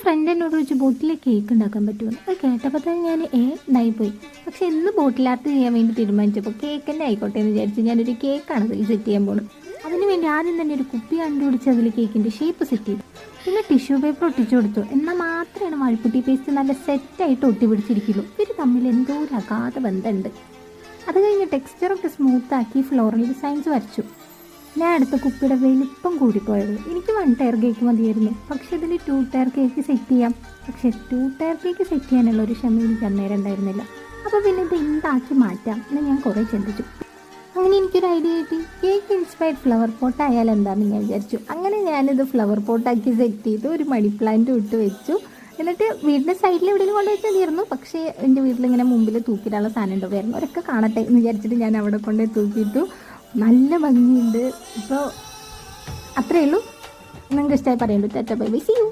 Front എന്നോട് ചോദിച്ചു ബോട്ടിൽ cake ഉണ്ടാക്കാൻ പറ്റുമെന്ന്. അത് കേട്ടപ്പോൾ തന്നെ ഞാൻ ഇതായിപ്പോയി. പക്ഷെ ഇന്ന് ബോട്ടിൽ ആർട്ട് ചെയ്യാൻ വേണ്ടി തീരുമാനിച്ചപ്പോൾ കേക്ക് തന്നെ ആയിക്കോട്ടെ എന്ന് വിചാരിച്ച് ഞാനൊരു കേക്കാണ് അതിൽ സെറ്റ് ചെയ്യാൻ പോകുന്നത്. അതിന് വേണ്ടി ആദ്യം തന്നെ ഒരു കുപ്പി കണ്ടുപിടിച്ച് അതിൽ കേക്കിൻ്റെ ഷേപ്പ് സെറ്റ് ചെയ്തു. പിന്നെ ടിഷ്യൂ പേപ്പർ ഒട്ടിച്ചു കൊടുത്തു. എന്നാൽ മാത്രമാണ് വാഴപ്പുട്ടി പേസ്റ്റ് നല്ല സെറ്റായിട്ട് ഒട്ടി പിടിച്ചിരിക്കുള്ളൂ. ഇവർ തമ്മിൽ എന്തോ ഒരു അഗാധ ബന്ധമുണ്ട്. അത് കഴിഞ്ഞ് ടെക്സ്ചറൊക്കെ സ്മൂത്താക്കി ഫ്ലോറൽ ഡിസൈൻസ് വരച്ചു. ഞാൻ അടുത്ത കുപ്പിയുടെ വലിപ്പം കൂടിപ്പോയത്. എനിക്ക് 1 ടയർ കേക്ക് മതിയായിരുന്നു. പക്ഷെ ഇതിൽ 2 ടയർ കേക്ക് സെറ്റ് ചെയ്യാം. പക്ഷെ 2 ടയർ കേക്ക് സെറ്റ് ചെയ്യാനുള്ള ഒരു ക്ഷമ എനിക്ക് അന്നേരം ഉണ്ടായിരുന്നില്ല. അപ്പോൾ പിന്നെ ഇത് എന്താക്കി മാറ്റാം എന്ന് ഞാൻ കുറേ ചിന്തിച്ചു. അങ്ങനെ എനിക്കൊരു ഐഡിയ കിട്ടി. കേക്ക് ഇൻസ്പയർഡ് ഫ്ലവർ പോട്ട് ആയാൽ എന്താണെന്ന് ഞാൻ വിചാരിച്ചു. അങ്ങനെ ഞാനിത് ഫ്ലവർ പോട്ടാക്കി സെറ്റ് ചെയ്തു. ഒരു മണി പ്ലാന്റ് ഇട്ട് വെച്ചു. എന്നിട്ട് വീടിൻ്റെ സൈഡിൽ എവിടെയെങ്കിലും കൊണ്ട് വെച്ചാൽ തീർന്നു. പക്ഷേ എൻ്റെ വീട്ടിലിങ്ങനെ മുമ്പിൽ തൂക്കിയിടാനുള്ള സാധനം ഉണ്ടോ വരുന്നവരൊക്കെ കാണട്ടെ എന്ന് വിചാരിച്ചിട്ട് ഞാൻ അവിടെ കൊണ്ടുപോയി തൂക്കിയിട്ടു. നല്ല ഭംഗിയുണ്ട്. ഇപ്പോൾ അത്രയേ ഉള്ളൂ. നിങ്ങൾക്ക് ഇഷ്ടമായി പറയുള്ളൂ. Tata bye bye, see U.